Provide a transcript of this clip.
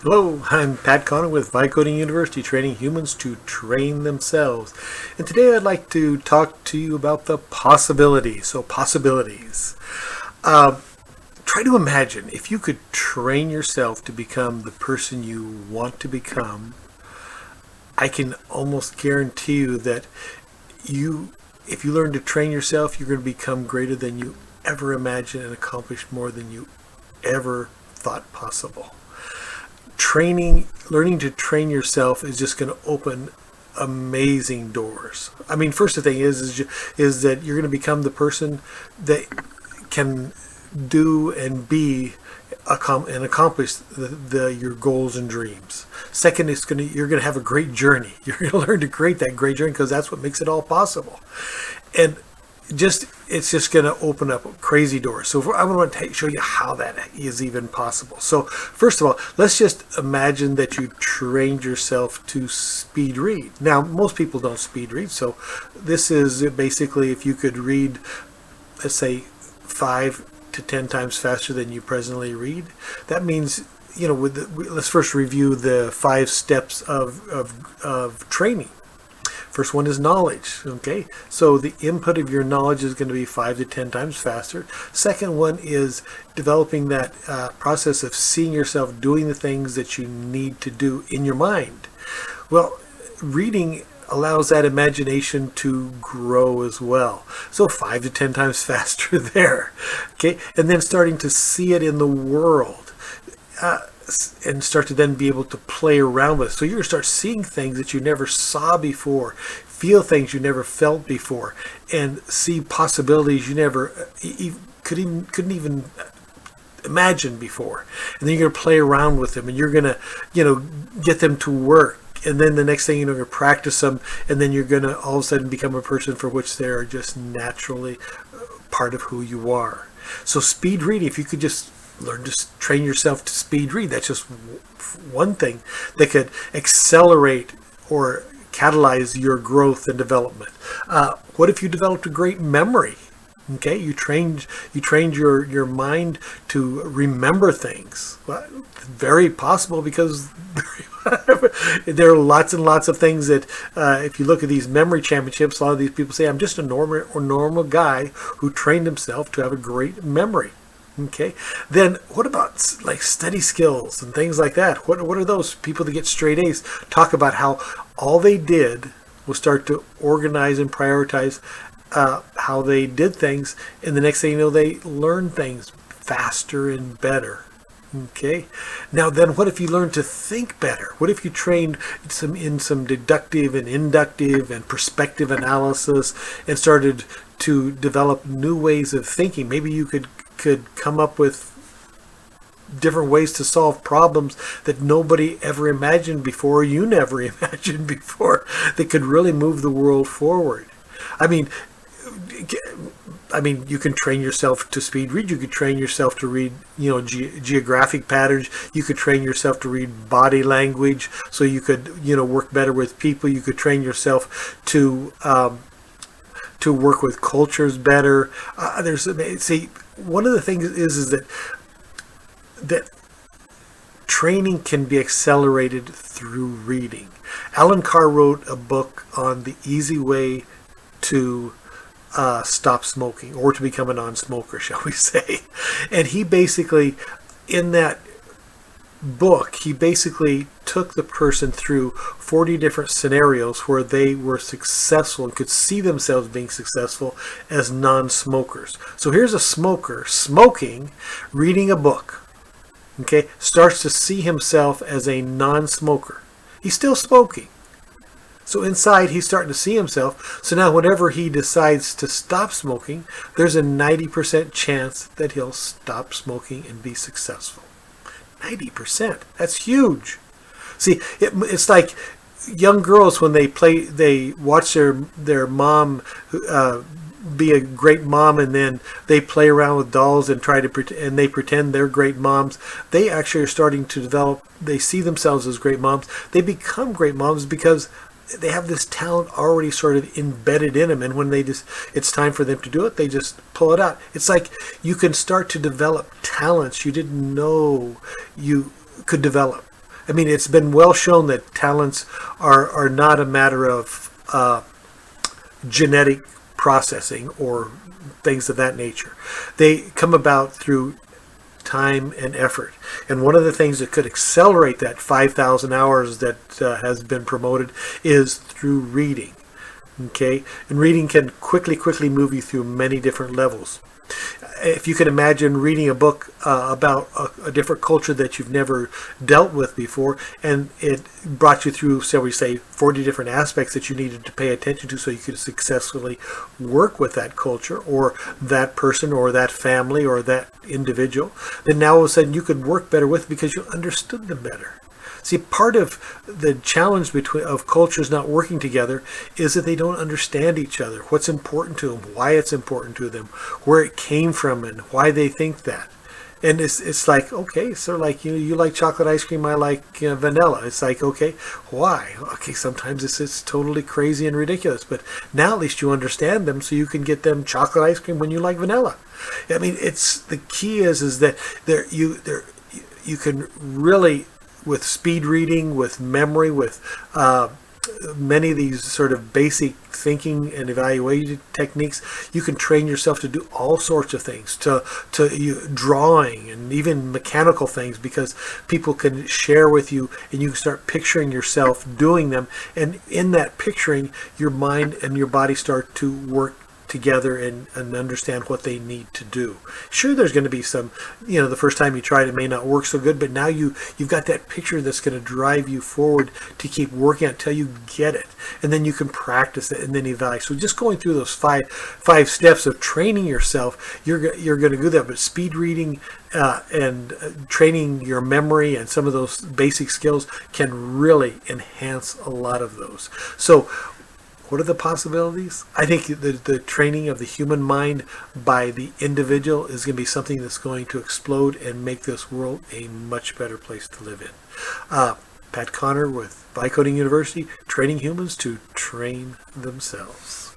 Hello, I'm Pat Connor with Vicoding University, training humans to train themselves. And today I'd like to talk to you about the possibilities. So, possibilities. Uh, Try to imagine if you could train yourself to become the person you want to become. I can almost guarantee you that if you learn to train yourself, you're going to become greater than you ever imagined and accomplish more than you ever thought possible. Learning to train yourself is just going to open amazing doors. I mean, first the thing is that you're going to become the person that can do and be and accomplish your goals and dreams. Second, you're going to have a great journey. You're going to learn to create that great journey because that's what makes it all possible. And it's just going to open up crazy doors. So I want to show you how that is even possible. So first of all, let's just imagine that you trained yourself to speed read. Now, most people don't speed read, so this is basically if you could read, let's say, 5 to 10 times faster than you presently read. That means, let's first review the 5 steps of training. First one is knowledge. Okay, so the input of your knowledge is going to be 5 to 10 times faster. Second one is developing that process of seeing yourself doing the things that you need to do in your mind. Well, reading allows that imagination to grow as well. So 5 to 10 times faster there. Okay, and then starting to see it in the world. And start to then be able to play around with it. So you're going to start seeing things that you never saw before, feel things you never felt before, and see possibilities you never couldn't even imagine before. And then you're going to play around with them, and you're going to, get them to work. And then the next thing you're going to practice them, and then you're going to all of a sudden become a person for which they are just naturally part of who you are. So speed reading, if you could just learn to train yourself to speed read. That's just one thing that could accelerate or catalyze your growth and development. What if you developed a great memory? Okay, you trained your mind to remember things. Well, very possible because there are lots and lots of things that if you look at these memory championships, a lot of these people say, "I'm just a normal guy who trained himself to have a great memory." Okay, then what about like study skills and things like that? What are those people that get straight A's? Talk about how all they did was start to organize and prioritize how they did things, and the next thing you know, they learn things faster and better. Okay, now then, what if you learned to think better? What if you trained in some deductive and inductive and perspective analysis and started to develop new ways of thinking? Maybe you could come up with different ways to solve problems that nobody ever imagined before, or you never imagined before, that could really move the world forward. I mean, you can train yourself to speed read. You could train yourself to read, geographic patterns. You could train yourself to read body language, so you could, work better with people. You could train yourself to work with cultures better. One of the things is that training can be accelerated through reading. Alan Carr wrote a book on the easy way to stop smoking, or to become a non-smoker, shall we say. And he basically, in that book, he basically took the person through 40 different scenarios where they were successful and could see themselves being successful as non-smokers. So here's a smoker smoking, reading a book. Okay, starts to see himself as a non-smoker. He's still smoking. So inside, he's starting to see himself. So now whenever he decides to stop smoking, there's a 90% chance that he'll stop smoking and be successful. 90%. That's huge. See, it's like young girls when they watch their mom be a great mom, and then they play around with dolls and they pretend they're great moms. They actually are starting to develop. They see themselves as great moms. They become great moms because they have this talent already sort of embedded in them, and when it's time for them to do it, they just pull it out. It's like you can start to develop talents you didn't know you could develop. I mean, it's been well shown that talents are not a matter of genetic processing or things of that nature. They come about through time and effort. And one of the things that could accelerate that 5,000 hours that has been promoted is through reading. Okay? And reading can quickly move you through many different levels. If you can imagine reading a book about a different culture that you've never dealt with before, and it brought you through, shall we say, 40 different aspects that you needed to pay attention to so you could successfully work with that culture or that person or that family or that individual, then now all of a sudden you could work better with because you understood them better. See, part of the challenge of cultures not working together is that they don't understand each other, what's important to them, why it's important to them, where it came from, and why they think that. And it's like, okay, so like you like chocolate ice cream, I like vanilla. It's like, okay, why? Okay, sometimes it's totally crazy and ridiculous, but now at least you understand them, so you can get them chocolate ice cream when you like vanilla. I mean, it's the key is that you can really, with speed reading, with memory, with many of these sort of basic thinking and evaluation techniques, you can train yourself to do all sorts of things, to drawing and even mechanical things, because people can share with you and you can start picturing yourself doing them. And in that picturing, your mind and your body start to work together and understand what they need to do. Sure, there's going to be some, the first time you try it may not work so good, but now you've got that picture that's going to drive you forward to keep working until you get it. And then you can practice it and then evaluate. So just going through those five steps of training yourself, you're going to do that. But speed reading and training your memory and some of those basic skills can really enhance a lot of those. So what are the possibilities? I think the training of the human mind by the individual is going to be something that's going to explode and make this world a much better place to live in. Pat Connor with Vicoding University, training humans to train themselves.